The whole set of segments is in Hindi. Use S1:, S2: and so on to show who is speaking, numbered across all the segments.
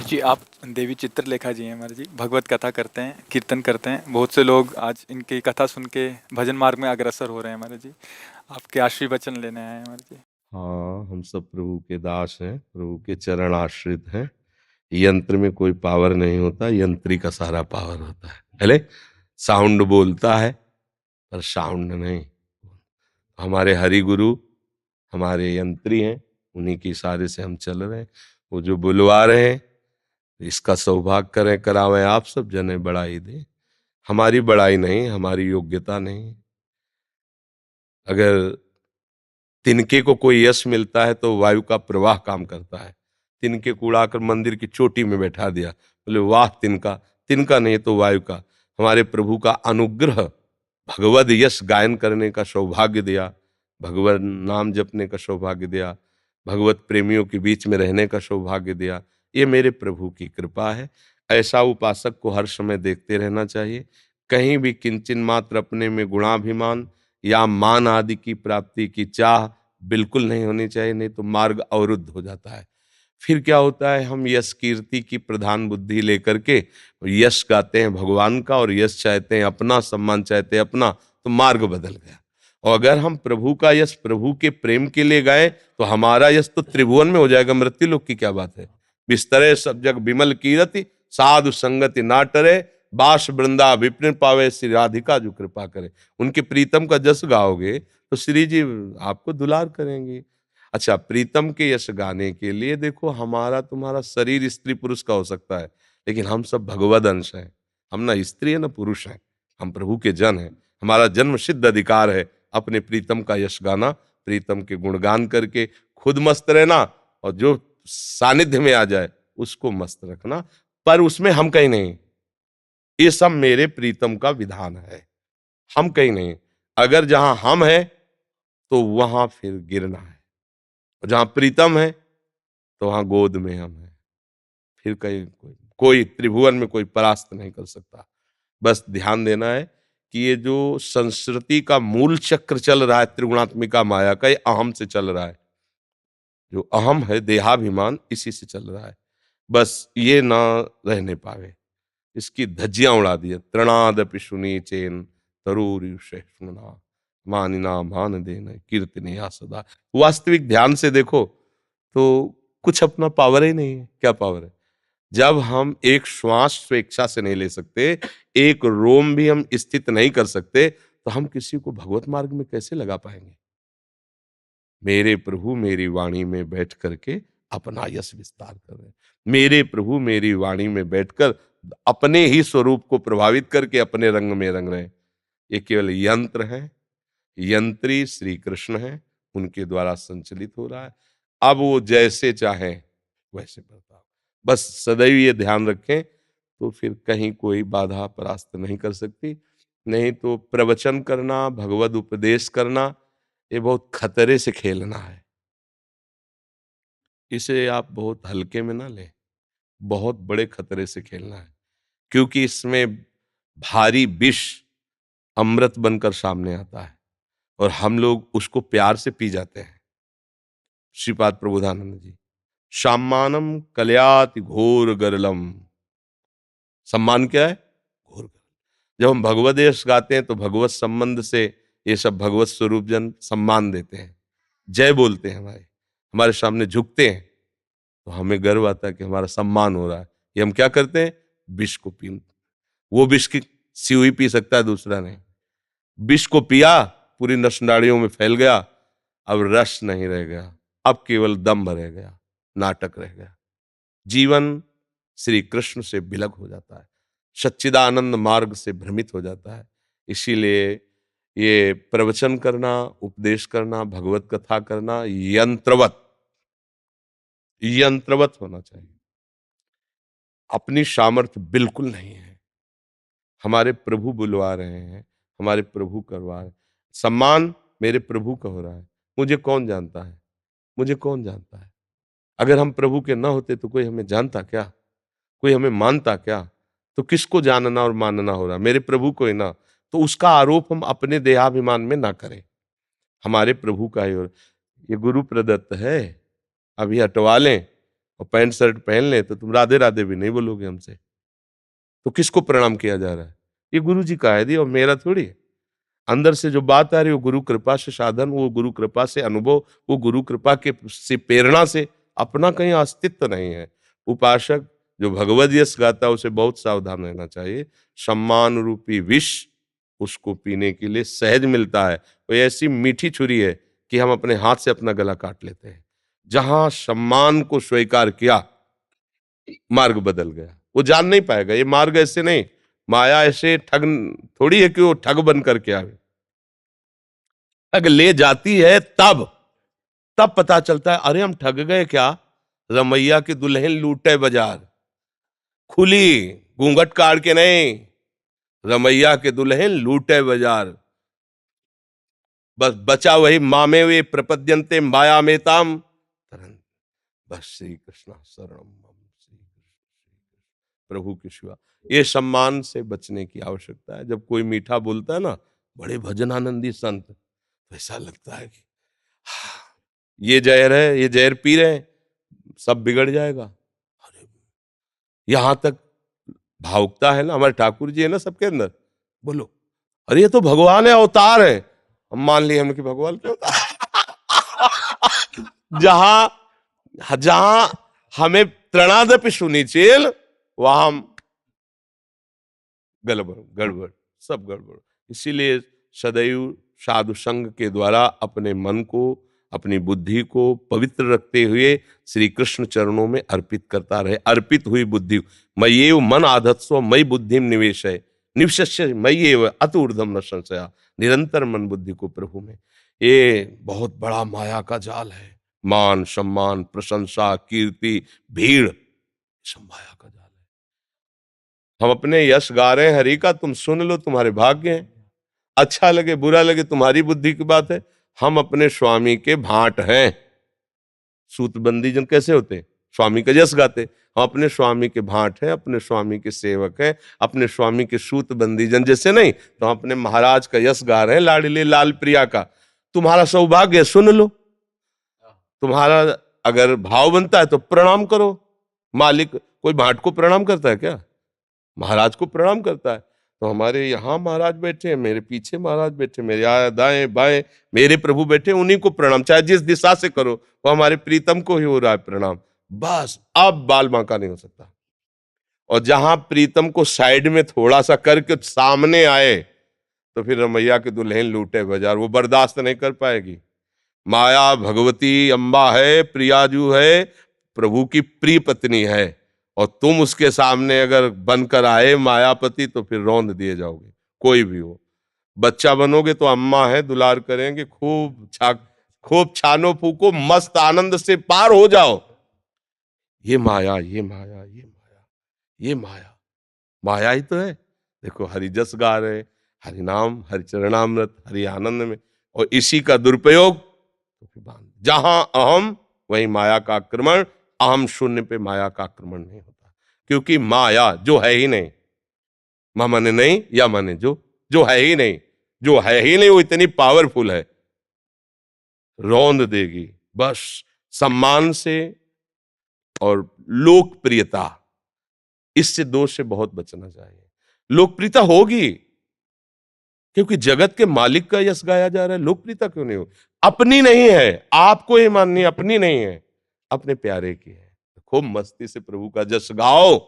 S1: जी, आप देवी चित्रलेखा जी हैं हमारे जी, भगवत कथा करते हैं, कीर्तन करते हैं। बहुत से लोग आज इनकी कथा सुन के भजन मार्ग में अग्रसर हो रहे हैं हमारे जी। आपके आशीर्वचन लेने आए हैं हमारे जी।
S2: हाँ, हम सब प्रभु के दास हैं, प्रभु के चरण आश्रित हैं। यंत्र में कोई पावर नहीं होता, यंत्री का सारा पावर होता है। पहले साउंड बोलता है पर साउंड नहीं। हमारे हरि गुरु हमारे यंत्री हैं, उन्हीं के इशारे से हम चल रहे हैं। वो जो बुलवा रहे हैं, इसका सौभाग्य करें, करावें आप सब जने, बड़ाई दें। हमारी बड़ाई नहीं, हमारी योग्यता नहीं। अगर तिनके को कोई यश मिलता है तो वायु का प्रवाह काम करता है। तिनके को उड़ाकर मंदिर की चोटी में बैठा दिया, बोले वाह तिनका। तिनका नहीं तो वायु का। हमारे प्रभु का अनुग्रह, भगवद यश गायन करने का सौभाग्य दिया, भगवत नाम जपने का सौभाग्य दिया, भगवत प्रेमियों के बीच में रहने का सौभाग्य दिया। ये मेरे प्रभु की कृपा है। ऐसा उपासक को हर समय देखते रहना चाहिए। कहीं भी किंचन मात्र अपने में गुणाभिमान या मान आदि की प्राप्ति की चाह बिल्कुल नहीं होनी चाहिए, नहीं तो मार्ग अवरुद्ध हो जाता है। फिर क्या होता है, हम यश कीर्ति की प्रधान बुद्धि लेकर के यश गाते हैं भगवान का, और यश चाहते हैं अपना, सम्मान चाहते हैं अपना, तो मार्ग बदल गया। और अगर हम प्रभु का यश प्रभु के प्रेम के लिए गाएं तो हमारा यश तो त्रिभुवन में हो जाएगा, मृत्युलोक की क्या बात है। बिस्तरे सब जग बिमल कीरति, साधु संगति ना टरे, बास वृंदा विपिन पावे, श्री राधिका जो कृपा करे। उनके प्रीतम का जस गाओगे तो श्री जी आपको दुलार करेंगे। अच्छा, प्रीतम के यश गाने के लिए देखो, हमारा तुम्हारा शरीर स्त्री पुरुष का हो सकता है, लेकिन हम सब भगवद अंश हैं। हम ना स्त्री है ना पुरुष हैं, हम प्रभु के जन हैं। हमारा जन्म सिद्ध अधिकार है अपने प्रीतम का यश गाना, प्रीतम के गुणगान करके खुद मस्त रहना, और जो सानिध्य में आ जाए उसको मस्त रखना। पर उसमें हम कहीं नहीं, ये सब मेरे प्रीतम का विधान है, हम कहीं नहीं। अगर जहां हम हैं तो वहां फिर गिरना है, और जहां प्रीतम है तो वहां गोद में हम हैं। फिर कहीं कोई त्रिभुवन में कोई परास्त नहीं कर सकता। बस ध्यान देना है कि ये जो संस्कृति का मूल चक्र चल रहा है, त्रिगुणात्मिका माया का, ये अहम से चल रहा है। जो अहम है, देहाभिमान, इसी से चल रहा है। बस ये ना रहने पावे, इसकी धज्जियां उड़ा दिए। तृणादपि सुनी चेन तरूरिषेष्मना, मानिना मान देन कीर्तनिया सदा। वास्तविक ध्यान से देखो तो कुछ अपना पावर ही नहीं है। क्या पावर है? जब हम एक श्वास स्वेच्छा से नहीं ले सकते, एक रोम भी हम स्थित नहीं कर सकते, तो हम किसी को भगवत मार्ग में कैसे लगा पाएंगे? मेरे प्रभु मेरी वाणी में बैठ करके अपना यश विस्तार कर रहे हैं। मेरे प्रभु मेरी वाणी में बैठकर अपने ही स्वरूप को प्रभावित करके अपने रंग में रंग रहे हैं। ये केवल यंत्र है, यंत्री श्री कृष्ण है, उनके द्वारा संचलित हो रहा है। अब वो जैसे चाहे वैसे बर्ताव। बस सदैव ये ध्यान रखें, तो फिर कहीं कोई बाधा परास्त नहीं कर सकती। नहीं तो प्रवचन करना, भगवद उपदेश करना, ये बहुत खतरे से खेलना है। इसे आप बहुत हल्के में ना लें, बहुत बड़े खतरे से खेलना है। क्योंकि इसमें भारी विष अमृत बनकर सामने आता है, और हम लोग उसको प्यार से पी जाते हैं। श्रीपाद प्रबोधानंद जी, सम्मानम कलयाति घोर गरलम। सम्मान क्या है? घोर गरल। जब हम भगवद यश गाते हैं तो भगवत संबंध से ये सब भगवत स्वरूप जन सम्मान देते हैं, जय बोलते हैं, हमारे हमारे सामने झुकते हैं, तो हमें गर्व आता है कि हमारा सम्मान हो रहा है। ये हम क्या करते हैं? विष को पी, वो विष की सिवई पी सकता है, दूसरा नहीं। विष को पिया, पूरी नस नाड़ियों में फैल गया, अब रस नहीं रह गया, अब केवल दम्भ रह गया, नाटक रह गया। जीवन श्री कृष्ण से विलग हो जाता है, सच्चिदानंद मार्ग से भ्रमित हो जाता है। इसीलिए ये प्रवचन करना, उपदेश करना, भगवत कथा करना यंत्रवत यंत्रवत होना चाहिए। अपनी सामर्थ्य बिल्कुल नहीं है। हमारे प्रभु बुलवा रहे हैं, हमारे प्रभु करवा रहे हैं। सम्मान मेरे प्रभु का हो रहा है। मुझे कौन जानता है? मुझे कौन जानता है? अगर हम प्रभु के ना होते तो कोई हमें जानता क्या? कोई हमें मानता क्या? तो किसको जानना और मानना हो रहा? मेरे प्रभु को ही ना। तो उसका आरोप हम अपने देहाभिमान में ना करें, हमारे प्रभु का ही। और ये गुरु प्रदत्त है, अभी हटवा लें और पैंट शर्ट पहन ले तो तुम राधे राधे भी नहीं बोलोगे हमसे। तो किसको प्रणाम किया जा रहा है? ये गुरु जी का है और मेरा थोड़ी है। अंदर से जो बात आ रही है वो गुरु कृपा से साधन, वो गुरु कृपा से अनुभव, वो गुरु कृपा के से प्रेरणा से, अपना कहीं अस्तित्व नहीं है। उपासक जो भगवद यश गाता है उसे बहुत सावधान रहना चाहिए। सम्मान रूपी विष उसको पीने के लिए सहज मिलता है। वो ऐसी मीठी छुरी है कि हम अपने हाथ से अपना गला काट लेते हैं। जहां सम्मान को स्वीकार किया, मार्ग बदल गया। वो जान नहीं पाएगा ये मार्ग ऐसे नहीं, माया ऐसे ठग थोड़ी है कि वो ठग बन करके आवे। ठग ले जाती है तब तब पता चलता है अरे हम ठग गए क्या। रमैया की दुल्हन लूटे बाजार, खुली घूंघट काट के नहीं, रमैया के दुल्हन लूटे बाजार। बस बचा वही मामे वे प्रपद्यंते माया में ताम तरन। बस श्री कृष्ण शरणम मम, श्री कृष्ण प्रभु के शिवा। ये सम्मान से बचने की आवश्यकता है। जब कोई मीठा बोलता है ना, बड़े भजनानंदी संत, तो ऐसा लगता है कि ये जहर है, ये जहर पी रहे हैं, सब बिगड़ जाएगा। अरे यहां तक भावुकता है ना, हमारे ठाकुर जी है ना सबके अंदर। बोलो अरे ये तो भगवान है, अवतार है। हम मान लिए हमने कि भगवान के अवतार। जहां जहां हमें त्रणादपि सुनिचेल, वहां हम गड़बड़ गड़बड़, सब गड़बड़। इसीलिए सदैव साधु संग के द्वारा अपने मन को, अपनी बुद्धि को पवित्र रखते हुए श्री कृष्ण चरणों में अर्पित करता रहे। अर्पित हुई बुद्धि, मय्येव मन आधत्स्व मयि बुद्धिम निवेशय निवशस्य मय्येव अत ऊर्ध्वम न संशया। निरंतर मन बुद्धि को प्रभु में। ये बहुत बड़ा माया का जाल है। मान सम्मान प्रशंसा कीर्ति भीड़, सब माया का जाल है। हम अपने यश गा रहे हैं हरि का, तुम सुन लो, तुम्हारे भाग्य हैं। अच्छा लगे बुरा लगे तुम्हारी बुद्धि की बात है। हम अपने स्वामी के भाट हैं। सूतबंदी जन कैसे होते? स्वामी का यश गाते। हम अपने स्वामी के भाट हैं, अपने स्वामी के सेवक हैं, अपने स्वामी के सूतबंदी जन जैसे नहीं, तो हम अपने महाराज का यश गा रहे हैं, लाडले लाल प्रिया का। तुम्हारा सौभाग्य है, सुन लो। तुम्हारा अगर भाव बनता है तो प्रणाम करो। मालिक कोई भाट को प्रणाम करता है क्या? महाराज को प्रणाम करता है। तो हमारे यहाँ महाराज बैठे हैं, मेरे पीछे महाराज बैठे, मेरे दाएं बाएं मेरे प्रभु बैठे, उन्हीं को प्रणाम, चाहे जिस दिशा से करो, वो हमारे प्रीतम को ही हो रहा है प्रणाम। बस अब बाल बांका नहीं हो सकता। और जहां प्रीतम को साइड में थोड़ा सा करके सामने आए, तो फिर रमैया के दुल्हन लूटे बाजार, वो बर्दाश्त नहीं कर पाएगी। माया भगवती अम्बा है, प्रियाजू है, प्रभु की प्रिय पत्नी है, और तुम उसके सामने अगर बनकर आए मायापति, तो फिर रौंद दिए जाओगे। कोई भी हो, बच्चा बनोगे तो अम्मा है, दुलार करेंगे, खूब छानो फूको, मस्त आनंद से पार हो जाओ। ये माया, ये माया, ये माया, ये माया, माया ही तो है। देखो हरि जस गा रहे, हरि नाम, हरि चरणामृत, हरि आनंद में, और इसी का दुरुपयोग तो फिर जहां अहम वहीं माया का आक्रमण। अहम शून्य पे माया का आक्रमण नहीं होता, क्योंकि माया जो है ही नहीं, माने नहीं या माने जो है ही नहीं, जो है ही नहीं वो इतनी पावरफुल है, रौंद देगी। बस सम्मान से और लोकप्रियता, इससे दोष से बहुत बचना चाहिए। लोकप्रियता होगी क्योंकि जगत के मालिक का यश गाया जा रहा है, लोकप्रियता क्यों नहीं हो? अपनी नहीं है, आपको ही माननी, अपनी नहीं है, अपने प्यारे की है। खूब मस्ती से प्रभु का जश गाओ,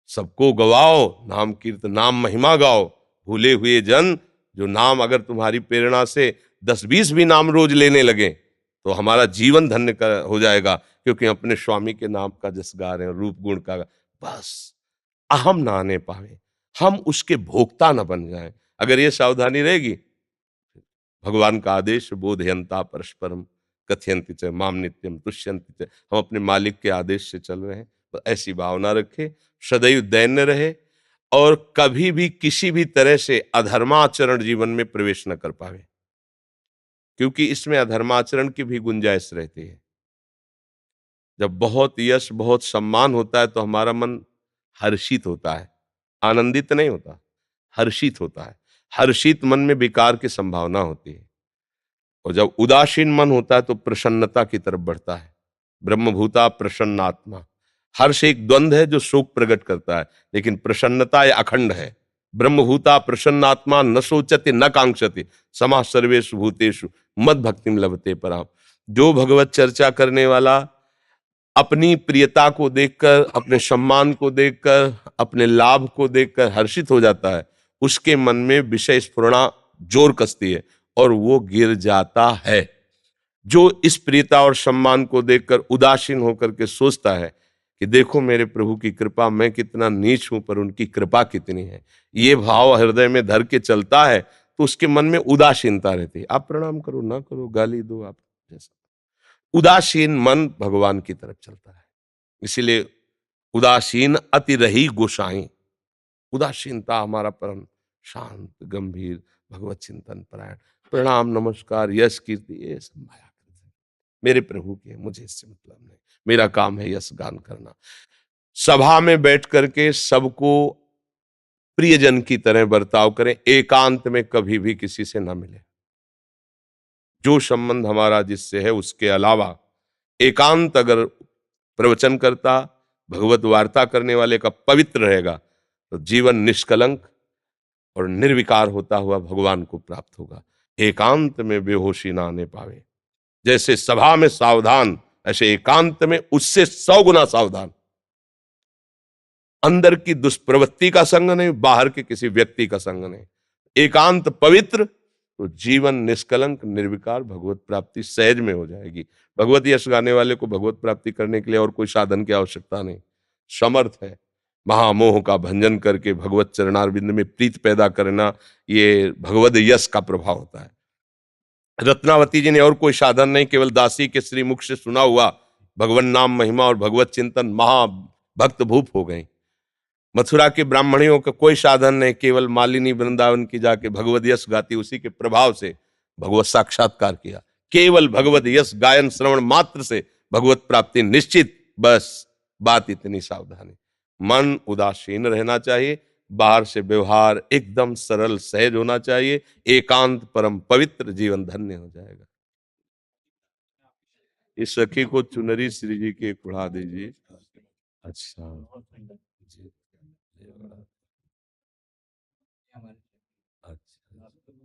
S2: सबको गवाओ, नाम कीर्तन नाम महिमा गाओ। भूले हुए जन, जो नाम अगर तुम्हारी प्रेरणा से 10-20 भी नाम रोज लेने लगे तो हमारा जीवन धन्य हो जाएगा, क्योंकि अपने स्वामी के नाम का जस गा रहे हैं, रूप गुण का। बस अहम ना आने पावे, हम उसके भोक्ता न बन जाएं। अगर ये सावधानी रहेगी, भगवान का आदेश बोधयंता परस्परम कथयंति च माम नित्यम तुष्यंति च, हम अपने मालिक के आदेश से चल रहे हैं। तो ऐसी भावना रखे, सदैव दैन्य रहे, और कभी भी किसी भी तरह से अधर्माचरण जीवन में प्रवेश न कर पावे, क्योंकि इसमें अधर्माचरण की भी गुंजाइश रहती है। जब बहुत यश बहुत सम्मान होता है तो हमारा मन हर्षित होता है, आनंदित नहीं होता, हर्षित होता है। हर्षित मन में विकार की संभावना होती है, और जब उदासीन मन होता है तो प्रसन्नता की तरफ बढ़ता है। ब्रह्मभूता प्रसन्नात्मा। हर्ष एक द्वंद्व है जो शोक प्रकट करता है, लेकिन प्रसन्नता यह अखंड है। ब्रह्मभूता प्रसन्नात्मा न सोचते न कांक्षते समाः सर्वेषु भूतेषु मद भक्तिम लभते पराम। जो भगवत चर्चा करने वाला अपनी प्रियता को देखकर, अपने सम्मान को देखकर, अपने लाभ को देखकर हर्षित हो जाता है, उसके मन में विषय स्फुरणा जोर कसती है और वो गिर जाता है। जो इस प्रियता और सम्मान को देखकर उदासीन होकर के सोचता है कि देखो मेरे प्रभु की कृपा, मैं कितना नीच हूं पर उनकी कृपा कितनी है, ये भाव हृदय में धर के चलता है, तो उसके मन में उदासीनता रहती है। आप प्रणाम करो ना करो, गाली दो, आप जैसा, उदासीन मन भगवान की तरफ चलता है। इसीलिए उदासीन अति रही गोसाई। उदासीनता हमारा परम शांत गंभीर भगवत चिंतन परायण, प्रणाम नमस्कार यश कीर्ति ये सब माया कृत है। मेरे प्रभु के, मुझे इससे मतलब नहीं। मेरा काम है यश गान करना। सभा में बैठ करके सबको प्रियजन की तरह बर्ताव करें, एकांत में कभी भी किसी से ना मिले। जो संबंध हमारा जिससे है उसके अलावा एकांत अगर प्रवचन करता, भगवत वार्ता करने वाले का पवित्र रहेगा तो जीवन निष्कलंक और निर्विकार होता हुआ भगवान को प्राप्त होगा। एकांत में बेहोशी ना आने पावे। जैसे सभा में सावधान, ऐसे एकांत में उससे 100 गुना सावधान। अंदर की दुष्प्रवृत्ति का संग नहीं, बाहर के किसी व्यक्ति का संग नहीं। एकांत पवित्र तो जीवन निष्कलंक निर्विकार, भगवत प्राप्ति सहज में हो जाएगी। भगवत यश गाने वाले को भगवत प्राप्ति करने के लिए और कोई साधन की आवश्यकता नहीं, समर्थ है। महामोह का भंजन करके भगवत चरणारविंद में प्रीत पैदा करना, ये भगवत यश का प्रभाव होता है। रत्नावती जी ने और कोई साधन नहीं, केवल दासी के श्रीमुख से सुना हुआ भगवान नाम महिमा और भगवत चिंतन महाभक्त भूप हो गई। मथुरा के ब्राह्मणियों का कोई साधन नहीं, केवल मालिनी वृंदावन की जाके भगवत यश गाती, उसी के प्रभाव से भगवत साक्षात्कार किया। केवल भगवत यश गायन श्रवण मात्र से भगवत प्राप्ति निश्चित। बस बात इतनी सावधानी, मन उदासीन रहना चाहिए, बाहर से व्यवहार एकदम सरल सहज होना चाहिए, एकांत परम पवित्र, जीवन धन्य हो जाएगा। इस सखी को चुनरी श्री जी के उड़ा दीजिए। अच्छा जी। अच्छा।